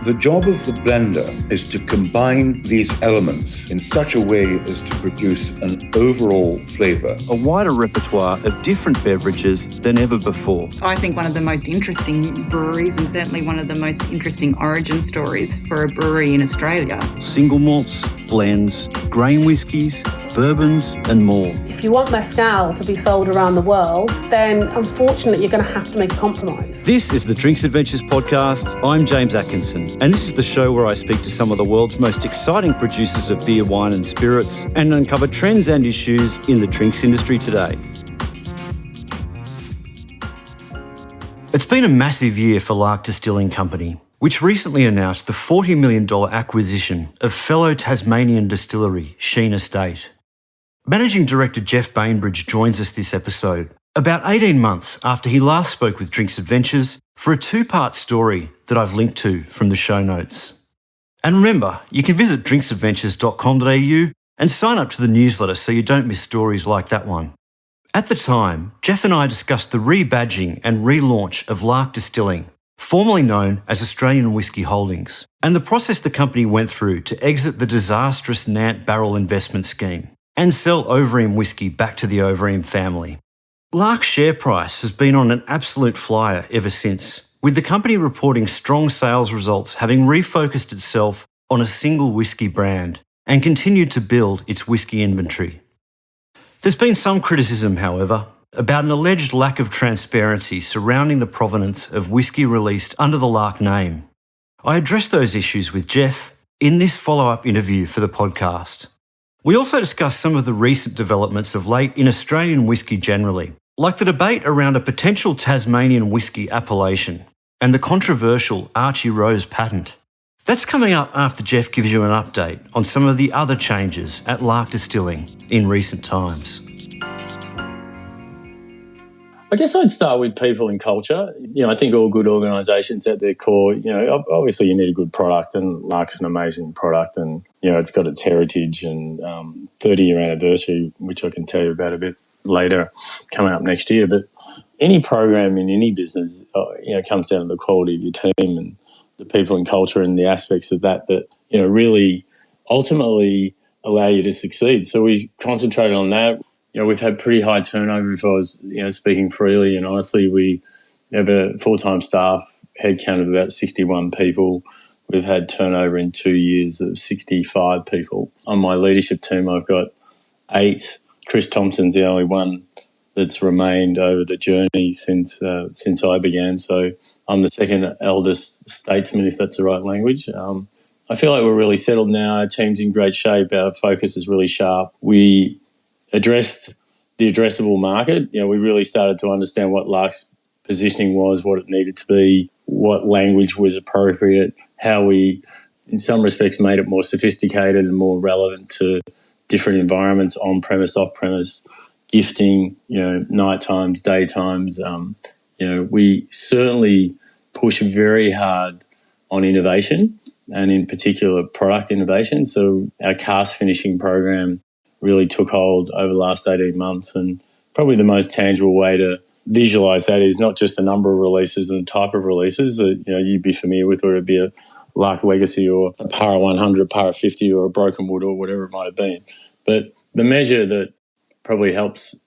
The job of the blender is to combine these elements in such a way as to produce an overall flavour. A wider repertoire of different beverages than ever before. I think one of the most interesting breweries, and certainly one of the most interesting origin stories for a brewery in Australia. Single malts, blends, grain whiskies, bourbons and more. If you want mezcal to be sold around the world, then unfortunately you're going to have to make a compromise. This is the Drinks Adventures podcast. I'm James Atkinson, and this is the show where I speak to some of the world's most exciting producers of beer, wine and spirits and uncover trends and issues in the drinks industry today. It's been a massive year for Lark Distilling Company, which recently announced the $40 million acquisition of fellow Tasmanian distillery Shene Estate. Managing Director Geoff Bainbridge joins us this episode, about 18 months after he last spoke with Drinks Adventures, for a two-part story that I've linked to from the show notes. And remember, you can visit drinksadventures.com.au and sign up to the newsletter so you don't miss stories like that one. At the time, Geoff and I discussed the rebadging and relaunch of Lark Distilling, formerly known as Australian Whisky Holdings, and the process the company went through to exit the disastrous Nant barrel investment scheme and sell Overeem Whisky back to the Overeem family. Lark's share price has been on an absolute flyer ever since, with the company reporting strong sales results, having refocused itself on a single whisky brand and continued to build its whisky inventory. There's been some criticism, however, about an alleged lack of transparency surrounding the provenance of whisky released under the Lark name. I addressed those issues with Geoff in this follow-up interview for the podcast. We also discussed some of the recent developments of late in Australian whisky generally, like the debate around a potential Tasmanian whisky appellation and the controversial Archie Rose patent. That's coming up after Geoff gives you an update on some of the other changes at Lark Distilling in recent times. I guess I'd start with people and culture. I think all good organisations at their core, obviously you need a good product, and Lark's an amazing product, and, it's got its heritage and 30-year anniversary, which I can tell you about a bit later, coming up next year. But any program in any business, comes down to the quality of your team and the people and culture and the aspects of that really ultimately allow you to succeed. So we concentrated on that. We've had pretty high turnover, if I was, speaking freely and honestly. We have a full-time staff headcount of about 61 people. We've had turnover in 2 years of 65 people. On my leadership team, I've got 8. Chris Thompson's the only one that's remained over the journey since I began. So I'm the second eldest statesman, if that's the right language. I feel like we're really settled now. Our team's in great shape. Our focus is really sharp. We addressed the addressable market. We really started to understand what Lark's positioning was, what it needed to be, what language was appropriate, how we, in some respects, made it more sophisticated and more relevant to different environments, on-premise, off-premise, gifting, night times, day times. We certainly push very hard on innovation and in particular product innovation. So our cask finishing program really took hold over the last 18 months, and probably the most tangible way to visualise that is not just the number of releases and the type of releases that you'd be familiar with, whether it be a Lark Legacy or a Para 100, Para 50 or a Broken Wood or whatever it might have been. But the measure that probably helps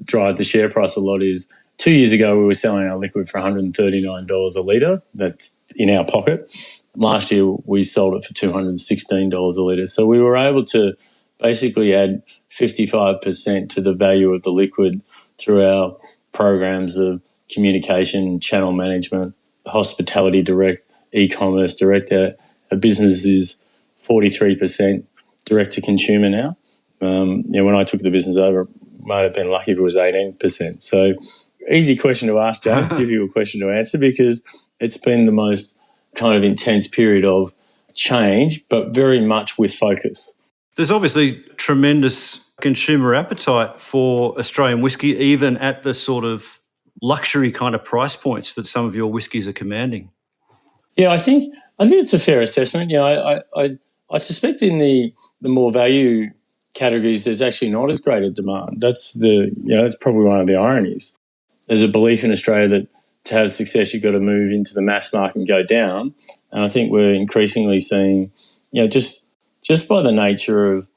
drive the share price a lot is 2 years ago we were selling our liquid for $139 a litre. That's in our pocket. Last year we sold it for $216 a litre. So we were able to basically add 55% to the value of the liquid through our programs of communication, channel management, hospitality direct, e-commerce direct. Our business is 43% direct to consumer now. When I took the business over, it might have been lucky if it was 18%. So easy question to ask, James, difficult question to answer, because it's been the most kind of intense period of change, but very much with focus. There's obviously tremendous consumer appetite for Australian whisky, even at the sort of luxury kind of price points that some of your whiskies are commanding. Yeah, I think it's a fair assessment. I suspect in the more value categories, there's actually not as great a demand. That's probably one of the ironies. There's a belief in Australia that to have success, you've got to move into the mass market and go down. And I think we're increasingly seeing, just by the nature of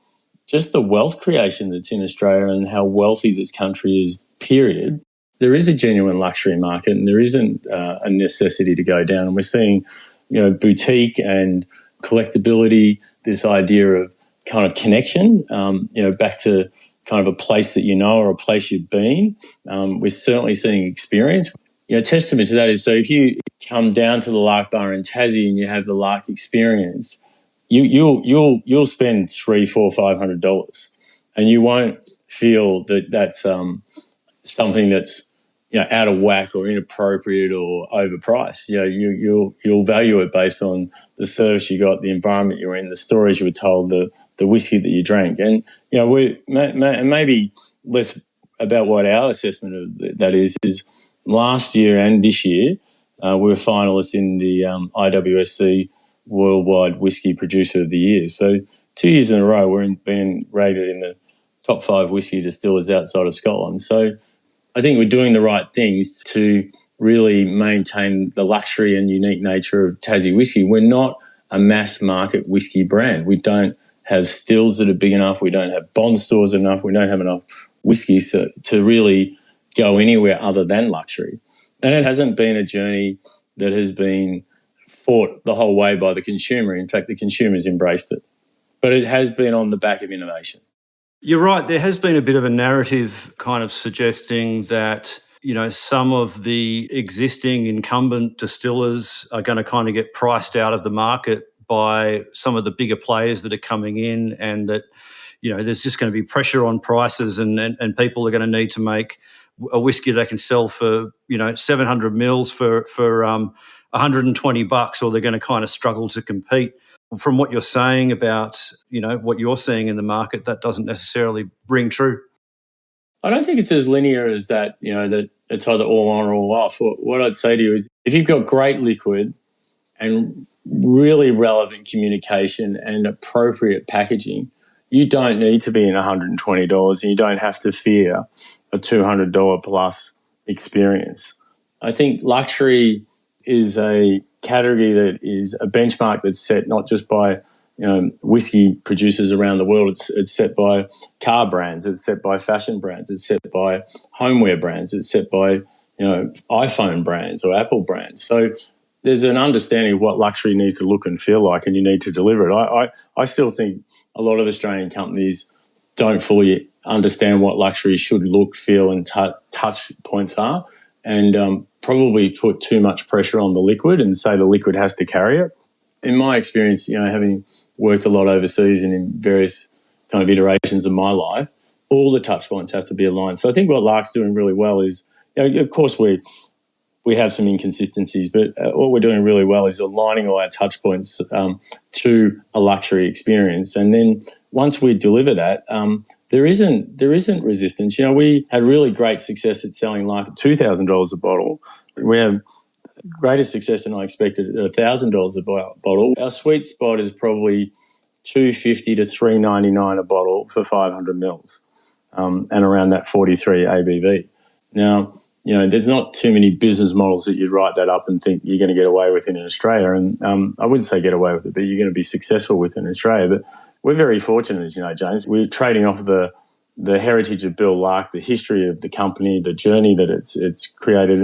just the wealth creation that's in Australia and how wealthy this country is, period, there is a genuine luxury market and there isn't a necessity to go down. And we're seeing, boutique and collectability, this idea of kind of connection, back to kind of a place that you know or a place you've been. We're certainly seeing experience. Testament to that is, so if you come down to the Lark Bar in Tassie and you have the Lark experience, you'll spend $300, $400, $500, and you won't feel that that's something that's out of whack or inappropriate or overpriced. You'll value it based on the service you got, the environment you're in, the stories you were told, the whiskey that you drank, and we maybe less about what our assessment of that is last year and this year we were finalists in the IWSC Worldwide Whisky Producer of the Year. So 2 years in a row we're being rated in the top 5 whisky distillers outside of Scotland. So I think we're doing the right things to really maintain the luxury and unique nature of Tassie whiskey. We're not a mass market whiskey brand. We don't have stills that are big enough. We don't have bond stores enough. We don't have enough whiskey to really go anywhere other than luxury. And it hasn't been a journey that has been fought the whole way by the consumer. In fact, the consumer's embraced it. But it has been on the back of innovation. You're right. There has been a bit of a narrative kind of suggesting that, some of the existing incumbent distillers are going to kind of get priced out of the market by some of the bigger players that are coming in, and that, there's just going to be pressure on prices and people are going to need to make a whiskey they can sell for, 700 mils for $120, or they're going to kind of struggle to compete. From what you're saying about, what you're seeing in the market, that doesn't necessarily ring true. I don't think it's as linear as that, that it's either all on or all off. What I'd say to you is, if you've got great liquid and really relevant communication and appropriate packaging, you don't need to be in $120 and you don't have to fear a $200 plus experience. I think luxury is a category that is a benchmark that's set not just by whiskey producers around the world. It's set by car brands. It's set by fashion brands. It's set by homeware brands. It's set by iPhone brands or Apple brands. So there's an understanding of what luxury needs to look and feel like, and you need to deliver it. I still think a lot of Australian companies don't fully understand what luxury should look, feel, and touch points are, and probably put too much pressure on the liquid and say the liquid has to carry it. In my experience, having worked a lot overseas and in various kind of iterations of my life, all the touch points have to be aligned. So I think what Lark's doing really well is, of course we have some inconsistencies, but what we're doing really well is aligning all our touch points to a luxury experience. And then once we deliver that, there isn't resistance. We had really great success at selling Lark at $2,000 a bottle. We have greater success than I expected at $1,000 a bottle. Our sweet spot is probably $250 to $399 a bottle for 500 mils, and around that 43 ABV. Now, there's not too many business models that you'd write that up and think you're going to get away with it in Australia. And I wouldn't say get away with it, but you're going to be successful with it in Australia. But we're very fortunate, as you know, James. We're trading off the heritage of Bill Lark, the history of the company, the journey that it's created,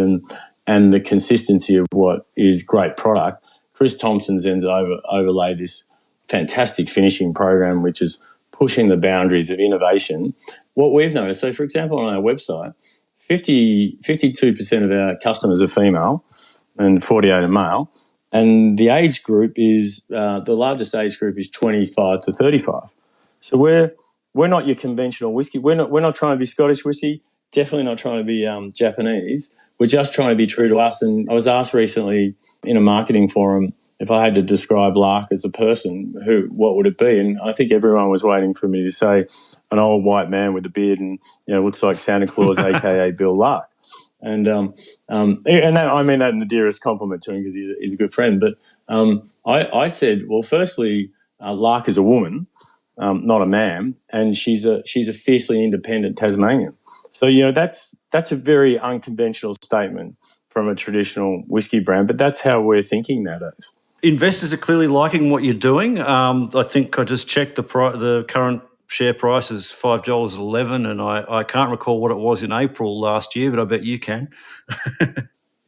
and the consistency of what is great product. Chris Thompson's overlay this fantastic finishing program, which is pushing the boundaries of innovation. What we've noticed, so for example, on our website, 52% of our customers are female and 48 are male. And the age group is, the largest age group is 25 to 35. So we're not your conventional whiskey. We're not trying to be Scottish whiskey, definitely not trying to be Japanese. We're just trying to be true to us. And I was asked recently in a marketing forum, if I had to describe Lark as a person, what would it be? And I think everyone was waiting for me to say an old white man with a beard and looks like Santa Claus, aka Bill Lark. And that, I mean that in the dearest compliment to him because he's a good friend. But I said, well, firstly, Lark is a woman, not a man, and she's a fiercely independent Tasmanian. So that's a very unconventional statement from a traditional whiskey brand, but that's how we're thinking nowadays. Investors are clearly liking what you're doing. I think I just checked the current share price is $5.11, and I can't recall what it was in April last year, but I bet you can.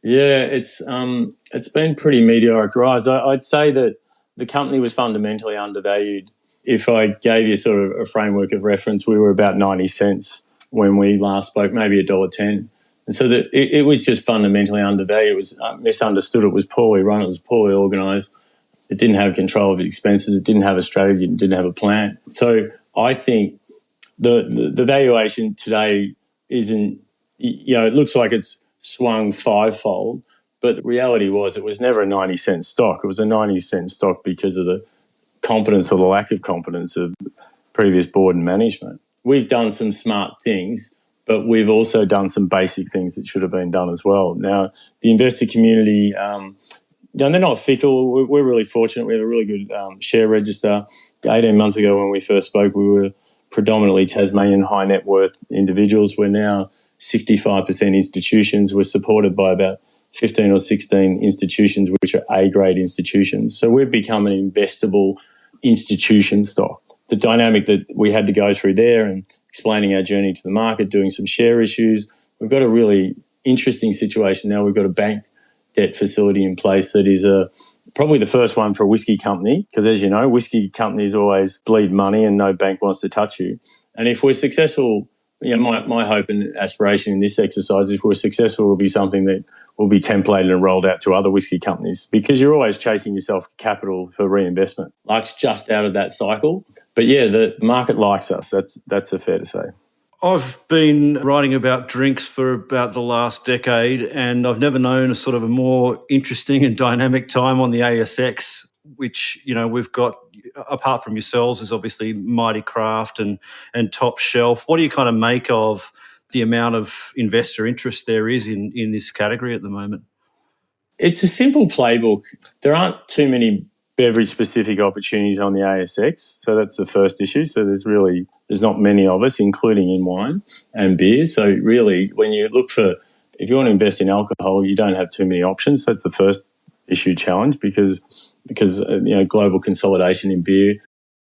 Yeah, it's been pretty meteoric rise. I'd say that the company was fundamentally undervalued. If I gave you sort of a framework of reference, we were about 90 cents when we last spoke, maybe $1.10. And so it was just fundamentally undervalued. It was misunderstood. It was poorly run. It was poorly organised. It didn't have control of its expenses. It didn't have a strategy. It didn't have a plan. So I think the valuation today isn't, it looks like it's swung fivefold, but the reality was it was never a 90-cent stock. It was a 90-cent stock because of the competence or the lack of competence of previous board and management. We've done some smart things, but we've also done some basic things that should have been done as well. Now, the investor community, they're not fickle. We're really fortunate. We have a really good share register. 18 months ago when we first spoke, we were predominantly Tasmanian high net worth individuals. We're now 65% institutions. We're supported by about 15 or 16 institutions, which are A-grade institutions. So we've become an investable institution stock. The dynamic that we had to go through there and explaining our journey to the market, doing some share issues, we've got a really interesting situation now. We've got a bank debt facility in place that is probably the first one for a whiskey company, because as you know, whiskey companies always bleed money and no bank wants to touch you. And if we're successful, my hope and aspiration in this exercise, if we're successful, will be something that will be templated and rolled out to other whiskey companies, because you're always chasing yourself capital for reinvestment. Lark's just out of that cycle. But yeah, the market likes us. That's a fair to say. I've been writing about drinks for about the last decade, and I've never known a sort of a more interesting and dynamic time on the ASX, which, we've got, apart from yourselves, is obviously Mighty Craft and Top Shelf. What do you kind of make of the amount of investor interest there is in this category at the moment? It's a simple playbook. There aren't too many beverage-specific opportunities on the ASX, so that's the first issue. So there's not many of us, including in wine and beer. So really, when you look if you want to invest in alcohol, you don't have too many options. That's the first issue challenge because global consolidation in beer,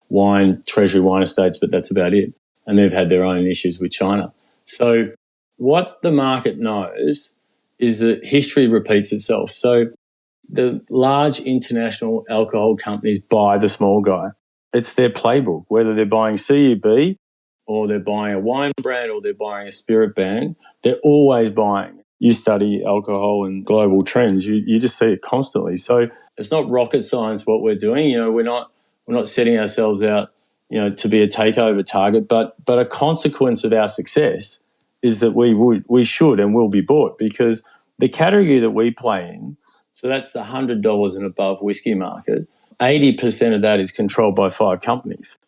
wine, treasury wine estates, but that's about it. And they've had their own issues with China. So what the market knows is that history repeats itself. So the large international alcohol companies buy the small guy. It's their playbook, whether they're buying CUB or they're buying a wine brand or they're buying a spirit brand, they're always buying. You study alcohol and global trends, you just see it constantly. So it's not rocket science what we're doing. We're not setting ourselves out, to be a takeover target, but a consequence of our success is that we should and will be bought, because the category that we play in, so that's the $100 and above whiskey market, 80% of that is controlled by 5 companies.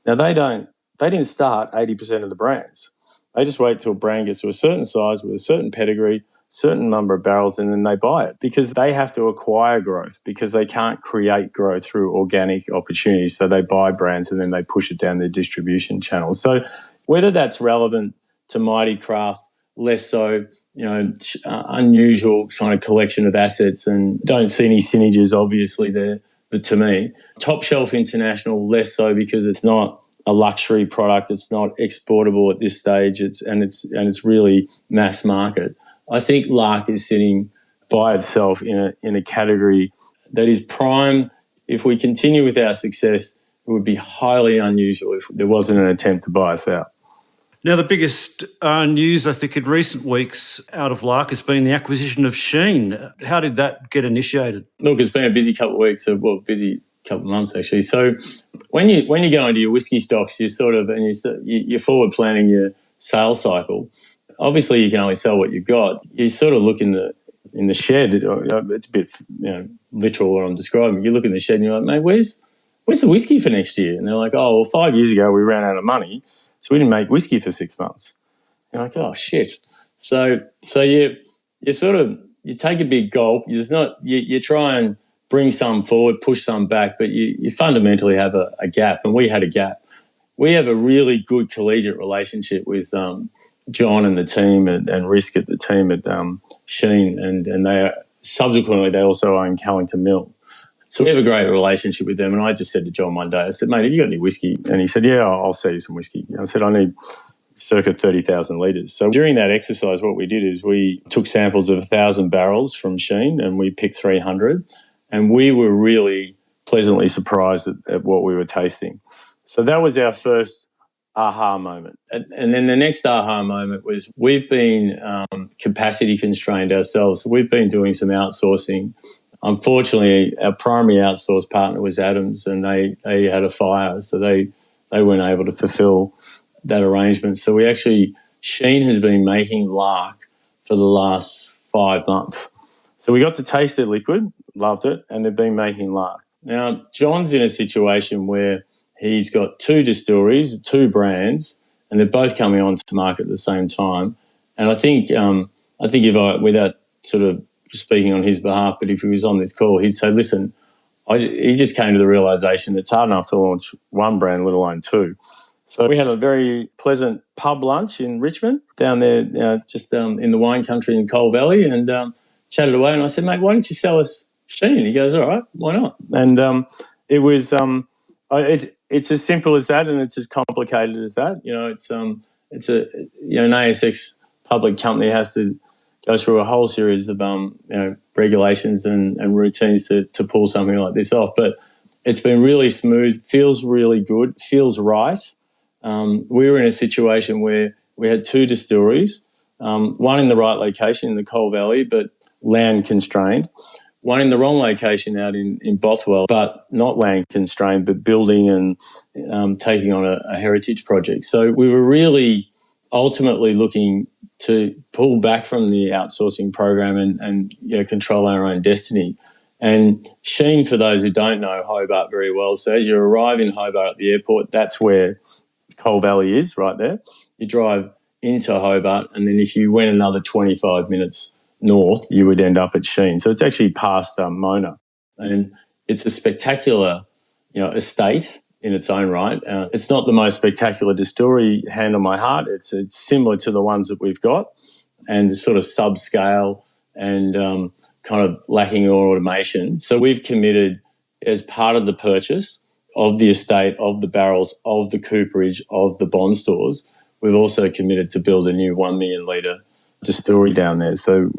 Now they didn't start 80% of the brands. They just wait till a brand gets to a certain size with a certain pedigree, certain number of barrels, and then they buy it, because they have to acquire growth, because they can't create growth through organic opportunities. So they buy brands and then they push it down their distribution channels. So whether that's relevant to Mighty Craft, less so, unusual kind of collection of assets, and don't see any synergies obviously there. But to me, Top Shelf International, less so, because it's not a luxury product. It's not exportable at this stage. It's really mass market. I think Lark is sitting by itself in a category that is prime. If we continue with our success, it would be highly unusual if there wasn't an attempt to buy us out. Now, the biggest news, I think, in recent weeks out of Lark has been the acquisition of Shene. How did that get initiated? Look, it's been a busy couple of weeks, busy couple of months actually. So when you go into your whiskey stocks, you're forward planning your sales cycle. Obviously, you can only sell what you've got. You sort of look in the shed. It's a bit literal what I'm describing. You look in the shed and you're like, mate, where's the whiskey for next year? And they're like, 5 years ago we ran out of money, so we didn't make whiskey for 6 months. You're like, oh shit. So you take a big gulp. You try and bring some forward, push some back, but you fundamentally have a gap, and we had a gap. We have a really good collegiate relationship with John and the team and Risk at the team at Shene, and they also own Callington Mill. So we have a great relationship with them. And I just said to John one day, I said, mate, have you got any whiskey? And he said, yeah, I'll sell you some whiskey. I said, I need circa 30,000 litres. So during that exercise, what we did is we took samples of 1,000 barrels from Shene and we picked 300. And we were really pleasantly surprised at what we were tasting. So that was our first aha moment. And then the next aha moment was we've been capacity constrained ourselves. So we've been doing some outsourcing. Unfortunately, our primary outsource partner was Adams, and they had a fire, so they weren't able to fulfil that arrangement. So Shene has been making Lark for the last 5 months. So we got to taste their liquid, loved it, and they've been making Lark. Now, John's in a situation where he's got 2 distilleries, 2 brands, and they're both coming onto market at the same time. And I think without sort of speaking on his behalf, but if he was on this call, he'd say, listen, he just came to the realisation that it's hard enough to launch 1 brand, let alone 2. So we had a very pleasant pub lunch in Richmond, down there, in the wine country in Coal Valley, and chatted away. And I said, mate, why don't you sell us Shene? He goes, all right, why not? And it was it's as simple as that, and it's as complicated as that. It's an ASX public company has to go through a whole series of regulations and routines to pull something like this off. But it's been really smooth, feels really good, feels right. We were in a situation where we had 2 distilleries, one in the right location in the Coal Valley, but land constrained. One in the wrong location out in Bothwell, but not land constrained, but building and taking on a heritage project. So we were really ultimately looking to pull back from the outsourcing program and control our own destiny. And Shene, for those who don't know Hobart very well, so as you arrive in Hobart at the airport, that's where Coal Valley is, right there. You drive into Hobart, and then if you went another 25 minutes north, you would end up at Shene. So it's actually past Mona. And it's a spectacular, estate in its own right. It's not the most spectacular distillery, hand on my heart. It's similar to the ones that we've got, and sort of subscale and kind of lacking in automation. So we've committed, as part of the purchase of the estate, of the barrels, of the cooperage, of the bond stores, we've also committed to build a new 1 million litre distillery down there. So,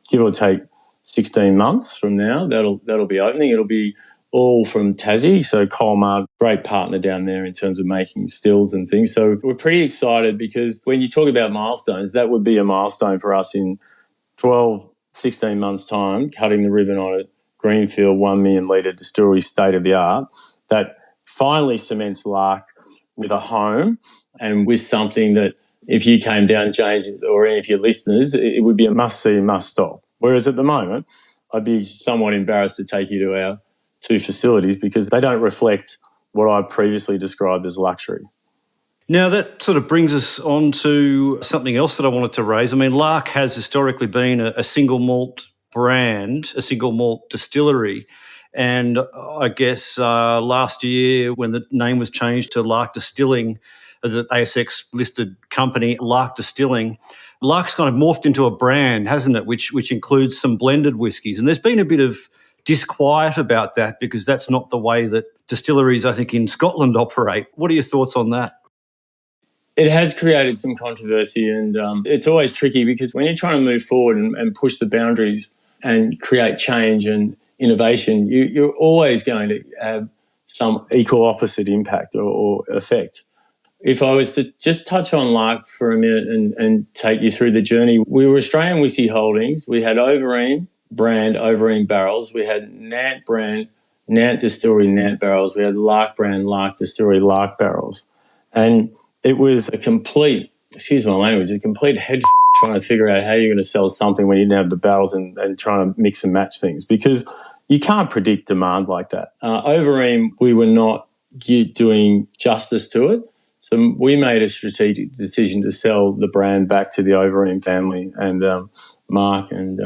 give or take 16 months from now, that'll be opening. It'll be all from Tassie, so Colmar, great partner down there in terms of making stills and things. So we're pretty excited, because when you talk about milestones, that would be a milestone for us in 12, 16 months' time, cutting the ribbon on a greenfield 1 million litre distillery, state-of-the-art, that finally cements Lark with a home and with something that, if you came down, James, or any of your listeners, it would be a must-see, must-stop. Whereas at the moment, I'd be somewhat embarrassed to take you to our 2 facilities because they don't reflect what I previously described as luxury. Now, that sort of brings us on to something else that I wanted to raise. I mean, Lark has historically been a single malt brand, a single malt distillery. And I guess last year, when the name was changed to Lark Distilling, as an ASX-listed company, Lark Distilling, Lark's kind of morphed into a brand, hasn't it, which includes some blended whiskies. And there's been a bit of disquiet about that, because that's not the way that distilleries, I think, in Scotland operate. What are your thoughts on that? It has created some controversy, and it's always tricky, because when you're trying to move forward and push the boundaries and create change and innovation, you're always going to have some equal opposite impact or effect. If I was to just touch on Lark for a minute and take you through the journey, we were Australian Whisky Holdings. We had Overeem brand, Overeem barrels. We had Nant brand, Nant Distillery, Nant barrels. We had Lark brand, Lark Distillery, Lark barrels. And it was a complete, excuse my language, a complete head trying to figure out how you're going to sell something when you didn't have the barrels and trying to mix and match things, because you can't predict demand like that. Overeem, we were not doing justice to it. So we made a strategic decision to sell the brand back to the Overeem family, and Mark and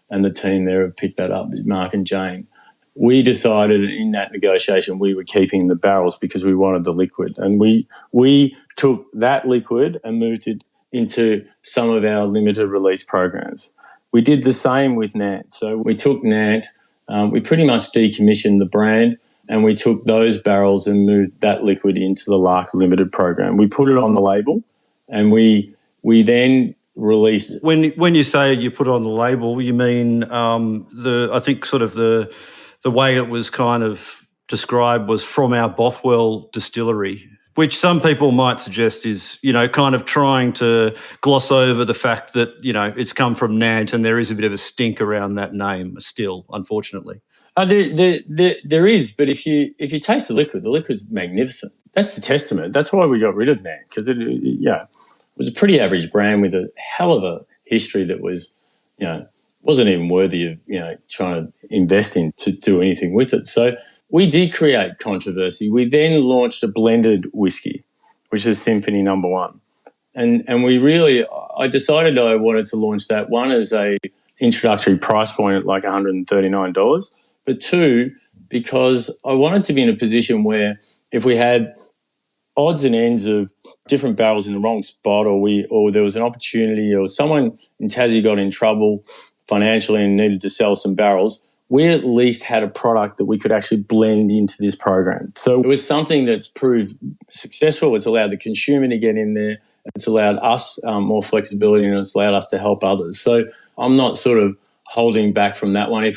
the team there have picked that up, Mark and Jane. We decided in that negotiation we were keeping the barrels because we wanted the liquid, and we took that liquid and moved it into some of our limited release programs. We did the same with Nant. So we took Nant, we pretty much decommissioned the brand, and we took those barrels and moved that liquid into the Lark Limited program. We put it on the label, and we then released. When you say you put it on the label, you mean I think sort of the way it was kind of described was from our Bothwell distillery, which some people might suggest is, kind of trying to gloss over the fact that, it's come from Nant and there is a bit of a stink around that name still, unfortunately. There is, but if you taste the liquid's magnificent. That's the testament. That's why we got rid of Nant, because it was a pretty average brand with a hell of a history that was, wasn't even worthy of, trying to invest in to do anything with it. So we did create controversy. We then launched a blended whiskey, which is Symphony No. 1. And I decided I wanted to launch that, one, as a introductory price point at like $139, but two, because I wanted to be in a position where if we had odds and ends of different barrels in the wrong spot, or there was an opportunity, or someone in Tassie got in trouble financially and needed to sell some barrels, we at least had a product that we could actually blend into this program. So it was something that's proved successful. It's allowed the consumer to get in there. It's allowed us more flexibility, and it's allowed us to help others. So I'm not sort of holding back from that one.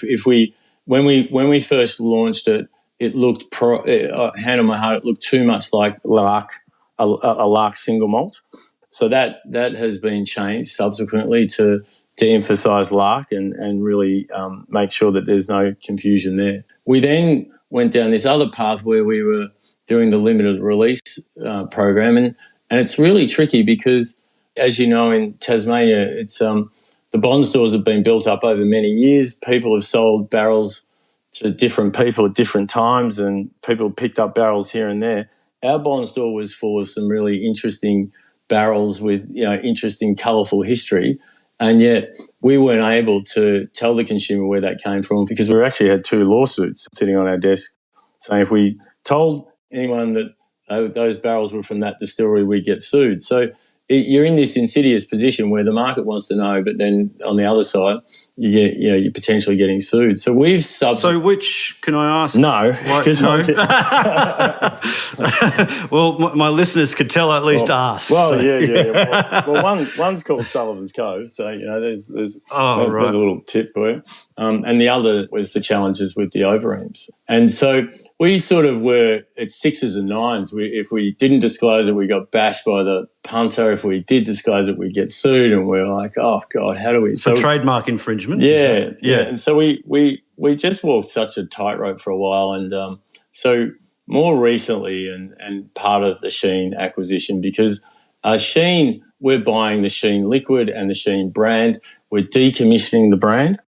When we first launched it, it looked, hand on my heart, it looked too much like Lark, a Lark single malt. So that has been changed subsequently to de-emphasise Lark and really make sure that there's no confusion there. We then went down this other path where we were doing the limited release program, and it's really tricky because, as you know, in Tasmania, it's the bond stores have been built up over many years. People have sold barrels to different people at different times, and people picked up barrels here and there. Our bond store was full of some really interesting barrels with, interesting, colourful history, and yet we weren't able to tell the consumer where that came from because we actually had 2 lawsuits sitting on our desk saying if we told anyone that those barrels were from that distillery, we'd get sued. So you're in this insidious position where the market wants to know, but then on the other side, you're potentially getting sued. So we've So which, can I ask? No. No. Well, my listeners could tell at least ask. Well, so. Yeah. Well, one's called Sullivan's Cove, so, there's a little tip for you. And the other was the challenges with the Overeems. And so we sort of were at 6s and 9s. If we didn't disclose it, we got bashed by the punter. If we did disclose it, we'd get sued, and we're like, oh, God, how do we... So trademark infringement? Yeah. And so we just walked such a tightrope for a while. And so more recently, and part of the Shene acquisition, because Shene, we're buying the Shene liquid and the Shene brand. We're decommissioning the brand,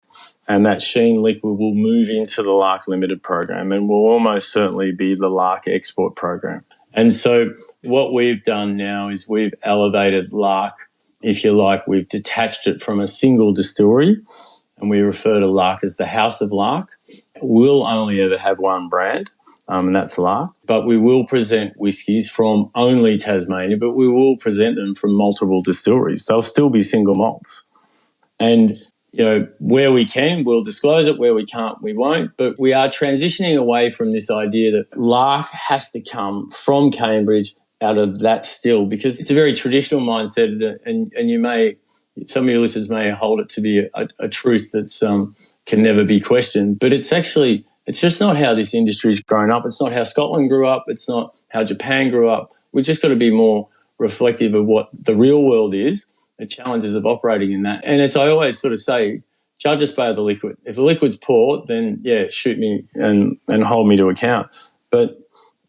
and that Shene liquid will move into the Lark Limited program and will almost certainly be the Lark export program. And so what we've done now is we've elevated Lark, if you like. We've detached it from a single distillery, and we refer to Lark as the House of Lark. We'll only ever have one brand, and that's Lark. But we will present whiskies from only Tasmania, but we will present them from multiple distilleries. They'll still be single malts. And, where we can, we'll disclose it. Where we can't, we won't. But we are transitioning away from this idea that Lark has to come from Cambridge out of that still, because it's a very traditional mindset, and some of your listeners may hold it to be a truth that's can never be questioned. But it's just not how this industry's grown up. It's not how Scotland grew up. It's not how Japan grew up. We've just got to be more reflective of what the real world is, the challenges of operating in that. And as I always sort of say, judge us by the liquid. If the liquid's poor, then, shoot me and hold me to account. But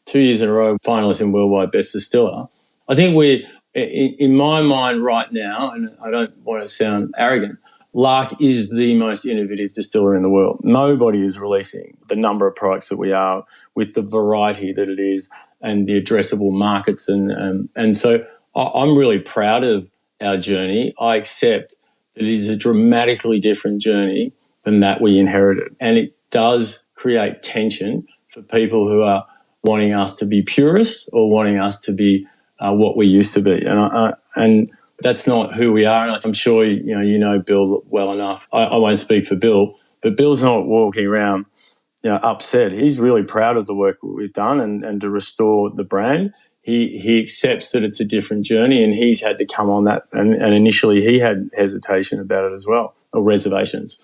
2 years in a row, finalist in Worldwide Best Distiller. I think we're, in my mind right now, and I don't want to sound arrogant, Lark is the most innovative distiller in the world. Nobody is releasing the number of products that we are, with the variety that it is, and the addressable markets. And so I'm really proud of our journey. I accept that it is a dramatically different journey than that we inherited. And it does create tension for people who are wanting us to be purists or wanting us to be what we used to be. And That's not who we are. And I'm sure you know Bill well enough. I won't speak for Bill, but Bill's not walking around upset. He's really proud of the work we've done and to restore the brand. He accepts that it's a different journey, and he's had to come on that. And initially he had hesitation about it as well, or reservations.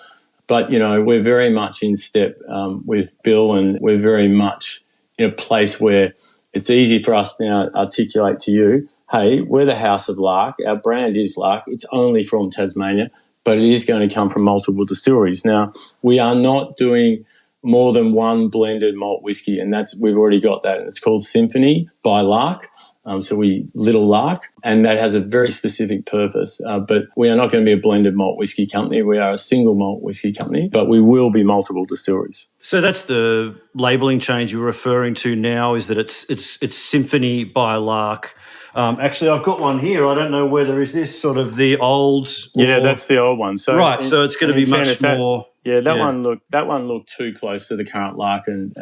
But, we're very much in step with Bill, and we're very much in a place where it's easy for us now to articulate to you, hey, we're the House of Lark. Our brand is Lark. It's only from Tasmania, but it is going to come from multiple distilleries. Now, we are not doing more than one blended malt whiskey, and we've already got that. And it's called Symphony by Lark. Little Lark, and that has a very specific purpose. But we are not going to be a blended malt whiskey company. We are a single malt whiskey company, but we will be multiple distilleries. So that's the labelling change you're referring to now, is that it's Symphony by Lark. Actually, I've got one here. I don't know whether is this sort of the old. Yeah, that's the old one. So right. So it's going to be much more. One looked too close to the current Lark, and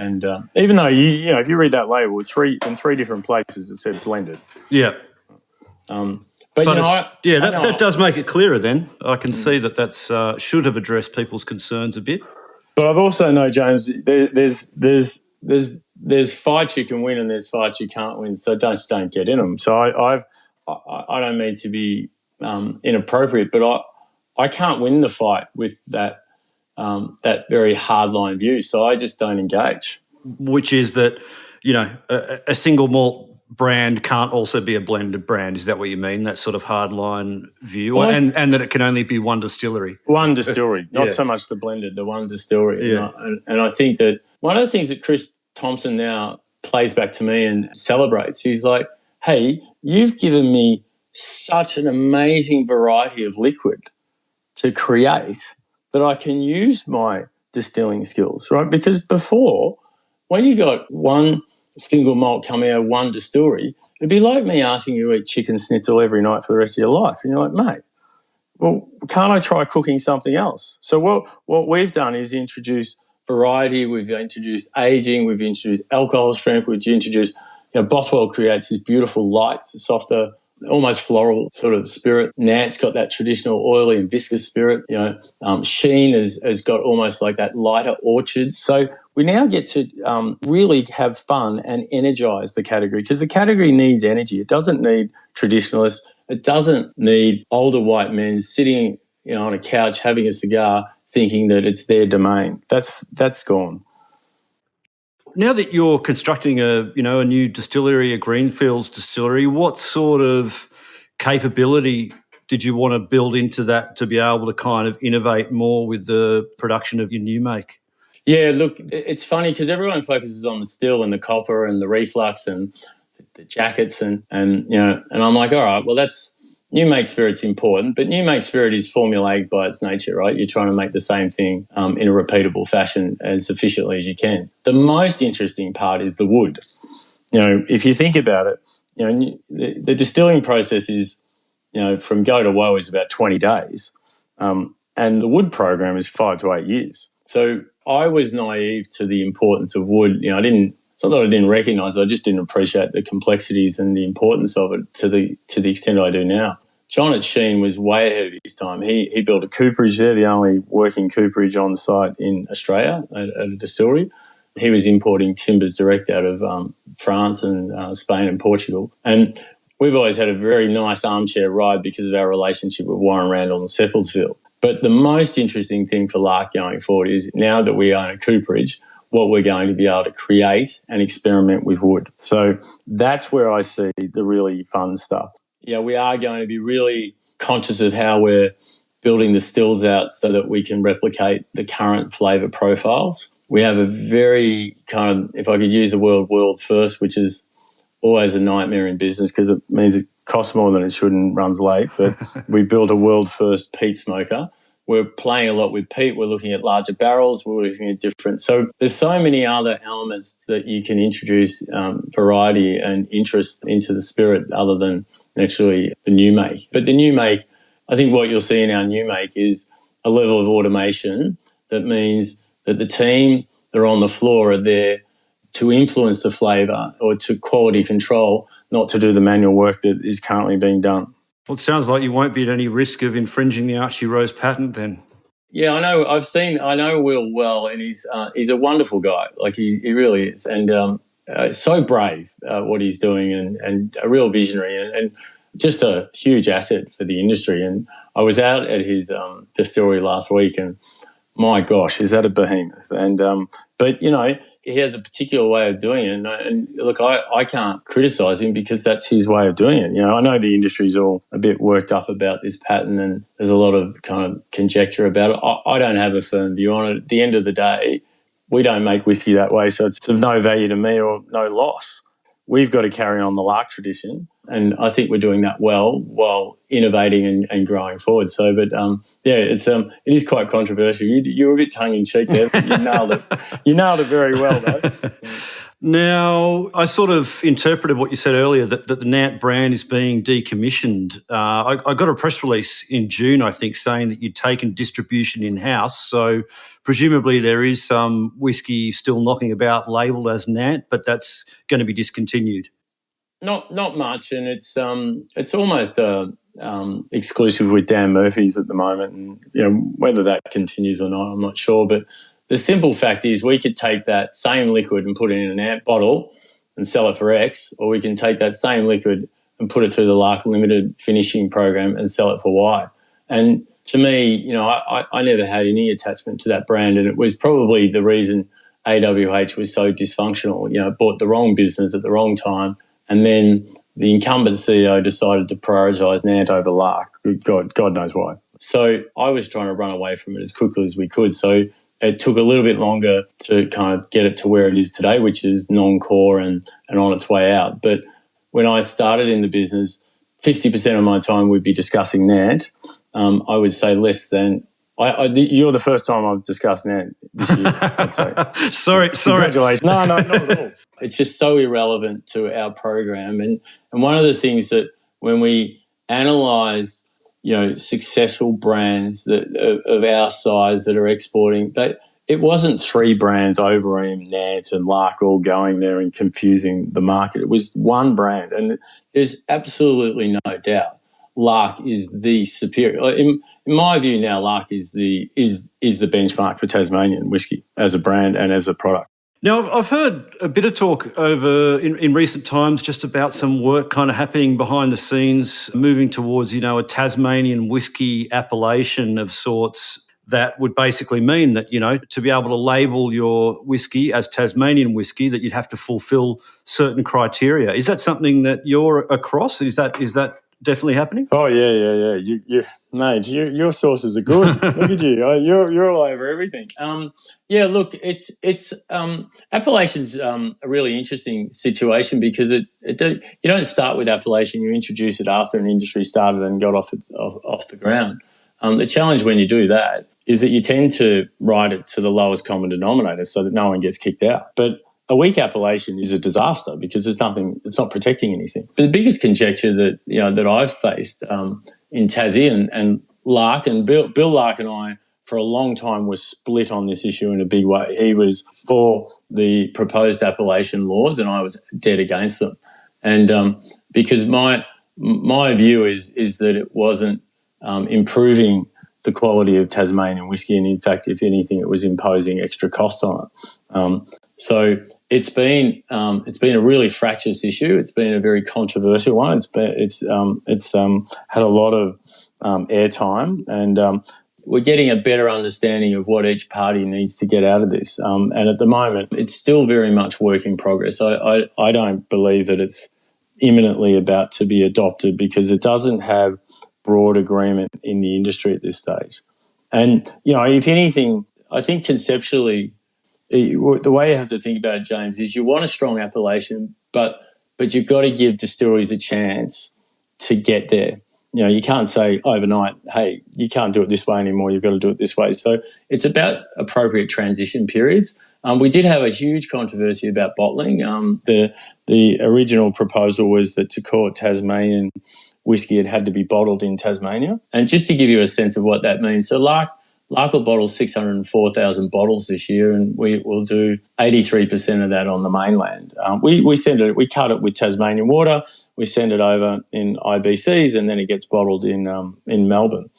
even though if you read that label, in three different places it said blended. Yeah. But that does make it clearer. Then I can see that's should have addressed people's concerns a bit. But I've also know, James, there's fights you can win and there's fights you can't win. So don't get in them. So I don't mean to be inappropriate, but I can't win the fight with that very hardline view. So I just don't engage. Which is that a single malt brand can't also be a blended brand. Is that what you mean? That sort of hardline view, and that it can only be one distillery. One distillery, not so much the blended, the one distillery. Yeah. And I think that one of the things that Chris Thompson now plays back to me and celebrates, he's like, hey, you've given me such an amazing variety of liquid to create that I can use my distilling skills, right? Because before, when you got one single malt coming out of one distillery, it'd be like me asking you to eat chicken schnitzel every night for the rest of your life. And you're like, mate, well, can't I try cooking something else? So what we've done is introduce variety, we've introduced aging, we've introduced alcohol strength, we've introduced, Bothwell creates this beautiful light, softer, almost floral sort of spirit. Nant's got that traditional oily and viscous spirit. Shene has got almost like that lighter orchard. So we now get to really have fun and energise the category, because the category needs energy. It doesn't need traditionalists. It doesn't need older white men sitting on a couch having a cigar thinking that it's their domain. That's gone. Now that you're constructing a new distillery, a greenfields distillery, what sort of capability did you want to build into that to be able to kind of innovate more with the production of your new make? Yeah, look, it's funny because everyone focuses on the still and the copper and the reflux and the jackets and I'm like, all right, well, that's new make spirit's important, but new make spirit is formulaic by its nature, right? You're trying to make the same thing in a repeatable fashion as efficiently as you can. The most interesting part is the wood. If you think about it, the distilling process is, from go to woe is about 20 days. And the wood program is 5 to 8 years. So I was naive to the importance of wood. It's not that I didn't recognise, I just didn't appreciate the complexities and the importance of it to the extent I do now. John at Shene was way ahead of his time. He built a cooperage there, the only working cooperage on site in Australia at a distillery. He was importing timbers direct out of France and Spain and Portugal. And we've always had a very nice armchair ride because of our relationship with Warren Randall and Seppeltsville. But the most interesting thing for Lark going forward is now that we own a cooperage, what we're going to be able to create and experiment with wood. So that's where I see the really fun stuff. Yeah, we are going to be really conscious of how we're building the stills out so that we can replicate the current flavour profiles. We have a very kind of, if I could use the word world first, which is always a nightmare in business because it means it costs more than it should and runs late, but we built a world first peat smoker. We're playing a lot with peat. We're looking at larger barrels. We're looking at different. So there's so many other elements that you can introduce variety and interest into the spirit other than actually the new make. But the new make, I think what you'll see in our new make is a level of automation that means that the team that are on the floor are there to influence the flavour or to quality control, not to do the manual work that is currently being done. Well, it sounds like you won't be at any risk of infringing the Archie Rose patent then. Yeah, I know. I know Will well, and he's a wonderful guy. Like he really is, and so brave what he's doing, and a real visionary, and just a huge asset for the industry. And I was out at his distillery last week, and my gosh, is that a behemoth? And but he has a particular way of doing it, and look, I can't criticise him because that's his way of doing it. I know the industry's all a bit worked up about this patent, and there's a lot of kind of conjecture about it. I don't have a firm view on it. At the end of the day, we don't make whiskey that way, so it's of no value to me or no loss. We've got to carry on the Lark tradition, and I think we're doing that well while innovating and growing forward. So, but it is quite controversial. You were a bit tongue in cheek there, but you nailed it. You nailed it very well, though. Now, I sort of interpreted what you said earlier, that the Nant brand is being decommissioned. I got a press release in June, I think, saying that you'd taken distribution in-house. So presumably there is some whiskey still knocking about labelled as Nant, but that's going to be discontinued. Not much, and it's almost exclusive with Dan Murphy's at the moment, and whether that continues or not, I'm not sure. But the simple fact is, we could take that same liquid and put it in an Nant bottle and sell it for X, or we can take that same liquid and put it through the Lark Limited finishing program and sell it for Y. And to me, I never had any attachment to that brand, and it was probably the reason AWH was so dysfunctional. It bought the wrong business at the wrong time. And then the incumbent CEO decided to prioritise Nant over Lark. God knows why. So I was trying to run away from it as quickly as we could. So it took a little bit longer to kind of get it to where it is today, which is non-core and on its way out. But when I started in the business, 50% of my time would be discussing Nant. I would say less than... you're the first time I've discussed Nant this year, I'd say. Sorry. Congratulations. No, not at all. It's just so irrelevant to our program. And one of the things that when we analyse, successful brands of our size that are exporting, it wasn't three brands, Overeem, Nant and Lark, all going there and confusing the market. It was one brand. And there's absolutely no doubt Lark is the superior. In my view now, Lark is the benchmark for Tasmanian whiskey as a brand and as a product. Now, I've heard a bit of talk over in recent times just about some work kind of happening behind the scenes, moving towards, a Tasmanian whiskey appellation of sorts that would basically mean that, to be able to label your whiskey as Tasmanian whiskey, that you'd have to fulfil certain criteria. Is that something that you're across? Is that definitely happening? Oh yeah. You mate, your sources are good. Look at you. You're all over everything. Look, it's appellation's a really interesting situation because you don't start with appellation. You introduce it after an industry started and got off the ground. The challenge when you do that is that you tend to write it to the lowest common denominator so that no one gets kicked out. But a weak appellation is a disaster because it's not protecting anything. But the biggest conjecture that I've faced in Tassie and Lark and Bill Lark and I for a long time was split on this issue in a big way. He was for the proposed appellation laws and I was dead against them. And because my view is that it wasn't improving the quality of Tasmanian whiskey, and in fact, if anything, it was imposing extra cost on it. So it's been a really fractious issue. It's been a very controversial one. It's had a lot of airtime, and we're getting a better understanding of what each party needs to get out of this. And at the moment, it's still very much work in progress. I don't believe that it's imminently about to be adopted because it doesn't have broad agreement in the industry at this stage. And, if anything, I think conceptually, the way you have to think about it, James, is you want a strong appellation, but you've got to give distilleries a chance to get there. You can't say overnight, hey, you can't do it this way anymore, you've got to do it this way. So it's about appropriate transition periods. We did have a huge controversy about bottling. The original proposal was that to call it Tasmanian whiskey, it had to be bottled in Tasmania. And just to give you a sense of what that means, so Lark Lark will bottle 604,000 bottles this year, and we will do 83% of that on the mainland. We send it, we cut it with Tasmanian water, we send it over in IBCs, and then it gets bottled in Melbourne,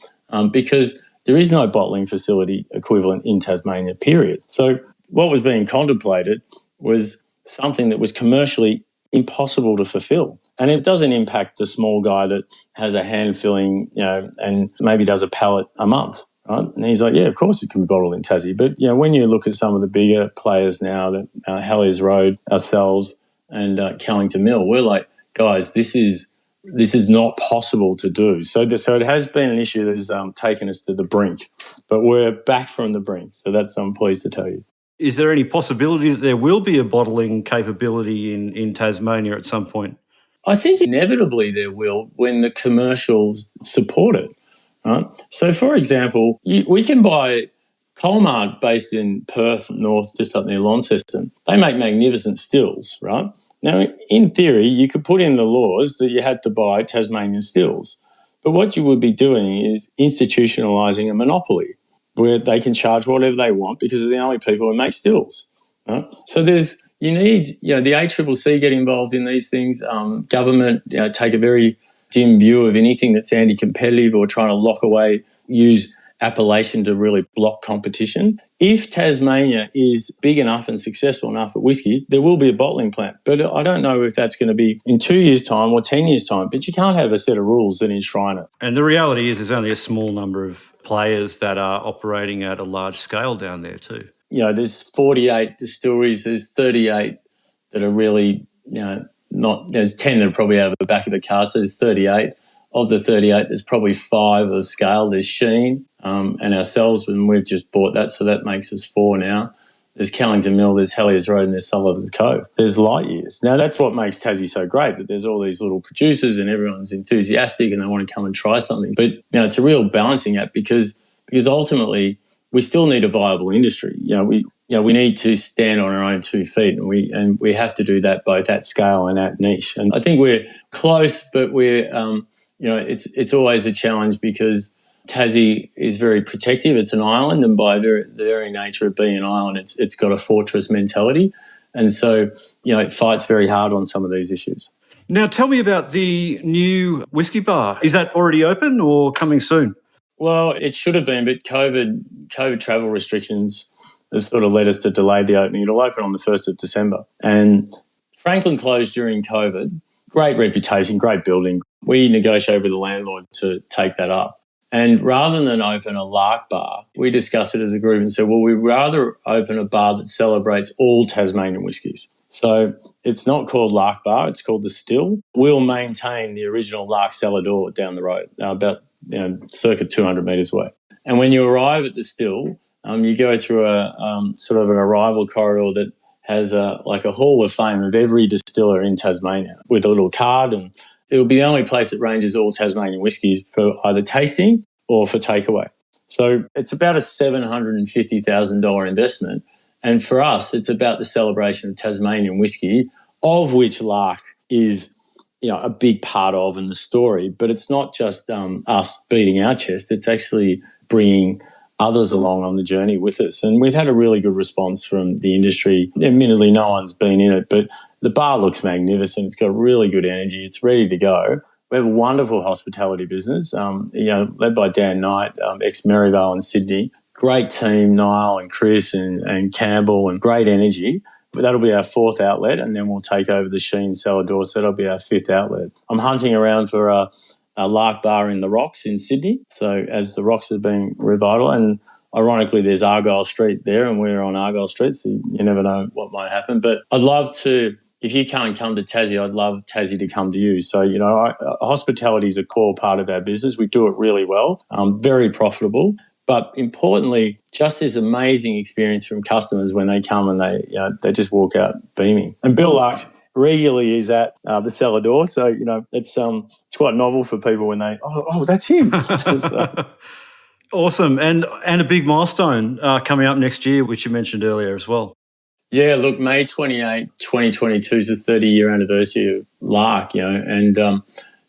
because there is no bottling facility equivalent in Tasmania, period. So what was being contemplated was something that was commercially impossible to fulfill. And it doesn't impact the small guy that has a hand filling, and maybe does a pallet a month. Right? And he's like, yeah, of course it can be bottled in Tassie. But, when you look at some of the bigger players now, that Hellier's Road, ourselves, and Kellington Mill, we're like, guys, this is not possible to do. So it has been an issue that has taken us to the brink. But we're back from the brink. So that's I'm pleased to tell you. Is there any possibility that there will be a bottling capability in Tasmania at some point? I think inevitably there will when the commercials support it. Right? So, for example, we can buy Colmar, based in Perth, north, just up near Launceston. They make magnificent stills, right? Now, in theory, you could put in the laws that you had to buy Tasmanian stills. But what you would be doing is institutionalising a monopoly where they can charge whatever they want because they're the only people who make stills. Right? So you need the ACCC get involved in these things. Government take a very dim view of anything that's anti-competitive or trying to lock away, use appellation to really block competition. If Tasmania is big enough and successful enough at whiskey, there will be a bottling plant. But I don't know if that's going to be in 2 years' time or 10 years' time. But you can't have a set of rules that enshrine it. And the reality is there's only a small number of players that are operating at a large scale down there too. There's 48 distilleries. There's 38 that are really, there's 10 that are probably out of the back of the car. So there's 38. Of the 38, there's probably 5 of scale. There's Shene and ourselves, and we've just bought that, so that makes us 4 now. There's Kellington Mill, there's Hellier's Road, and there's Sullivan's Cove. There's light years. Now, that's what makes Tassie so great, that there's all these little producers and everyone's enthusiastic and they want to come and try something. But, it's a real balancing act because ultimately we still need a viable industry. We need to stand on our own 2 feet, and we have to do that both at scale and at niche. And I think we're close, but we're it's always a challenge because Tassie is very protective. It's an island, and by the very nature of being an island, it's got a fortress mentality. And so, it fights very hard on some of these issues. Now, tell me about the new whiskey bar. Is that already open or coming soon? Well, it should have been, but COVID travel restrictions has sort of led us to delay the opening. It'll open on the 1st of December. And Franklin closed during COVID. Great reputation, great building. We negotiated with the landlord to take that up. And rather than open a Lark bar, we discussed it as a group and said, well, we'd rather open a bar that celebrates all Tasmanian whiskies. So it's not called Lark Bar, it's called The Still. We'll maintain the original Lark cellar door down the road, about circa 200 metres away. And when you arrive at The Still, you go through a sort of an arrival corridor that has a hall of fame of every distiller in Tasmania with a little card, and it'll be the only place that ranges all Tasmanian whiskies for either tasting or for takeaway. So it's about a $750,000 investment. And for us, it's about the celebration of Tasmanian whiskey, of which Lark is a big part of in the story. But it's not just us beating our chest. It's actually bringing others along on the journey with us. And we've had a really good response from the industry. Admittedly, no one's been in it, but the bar looks magnificent. It's got really good energy. It's ready to go. We have a wonderful hospitality business, led by Dan Knight, ex-Merivale in Sydney. Great team, Niall and Chris and Campbell, and great energy. But that'll be our 4th outlet, and then we'll take over the Sheen cellar door, so that'll be our 5th outlet. I'm hunting around for a Lark bar in the Rocks in Sydney, so as the Rocks are being revitalised. And ironically, there's Argyle Street there, and we're on Argyle Street, so you never know what might happen. But I'd love to, if you can't come to Tassie, I'd love Tassie to come to you. So, hospitality is a core part of our business. We do it really well, very profitable. But importantly, just this amazing experience from customers when they come and they just walk out beaming. And Bill Larks regularly is at the cellar door, so it's quite novel for people when they that's him. So. Awesome, and a big milestone coming up next year, which you mentioned earlier as well. Yeah, look, May 28, 2022 is the 30-year anniversary of Lark, and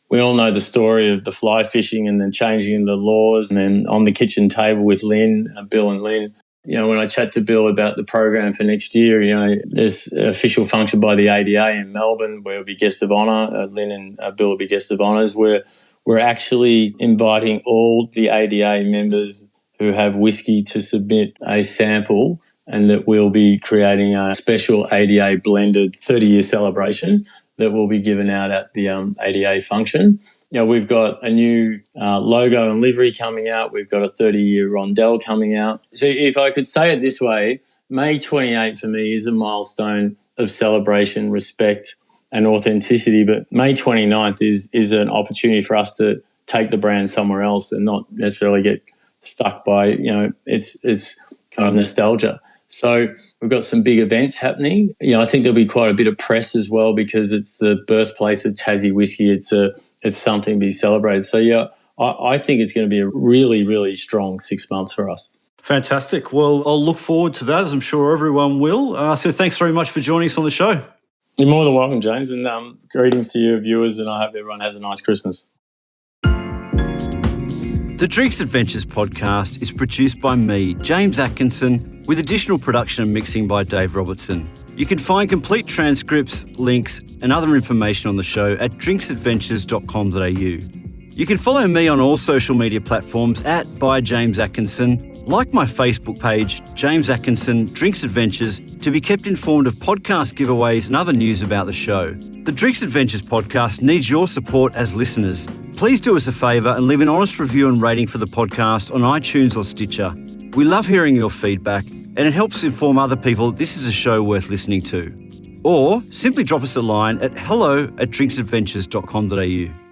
We all know the story of the fly fishing and then changing the laws, and then on the kitchen table with Bill and Lynn. When I chat to Bill about the program for next year, there's an official function by the ADA in Melbourne where we'll be guest of honour. Lynn and Bill will be guest of honours, where we're actually inviting all the ADA members who have whiskey to submit a sample, and that we'll be creating a special ADA blended 30-year celebration that will be given out at the ADA function. We've got a new logo and livery coming out. We've got a 30-year rondelle coming out. So if I could say it this way, May 28 for me is a milestone of celebration, respect and authenticity. But May 29th is an opportunity for us to take the brand somewhere else and not necessarily get stuck by, it's kind of nostalgia. So we've got some big events happening. I think there'll be quite a bit of press as well because it's the birthplace of Tassie whiskey. It's something to be celebrated. So, I think it's going to be a really, really strong 6 months for us. Fantastic. Well, I'll look forward to that, as I'm sure everyone will. So thanks very much for joining us on the show. You're more than welcome, James, and greetings to your viewers, and I hope everyone has a nice Christmas. The Drinks Adventures podcast is produced by me, James Atkinson, with additional production and mixing by Dave Robertson. You can find complete transcripts, links and other information on the show at drinksadventures.com.au. You can follow me on all social media platforms at @ByJamesAtkinson, like my Facebook page, James Atkinson Drinks Adventures, to be kept informed of podcast giveaways and other news about the show. The Drinks Adventures podcast needs your support as listeners. Please do us a favour and leave an honest review and rating for the podcast on iTunes or Stitcher. We love hearing your feedback, and it helps inform other people this is a show worth listening to. Or simply drop us a line at hello@drinksadventures.com.au.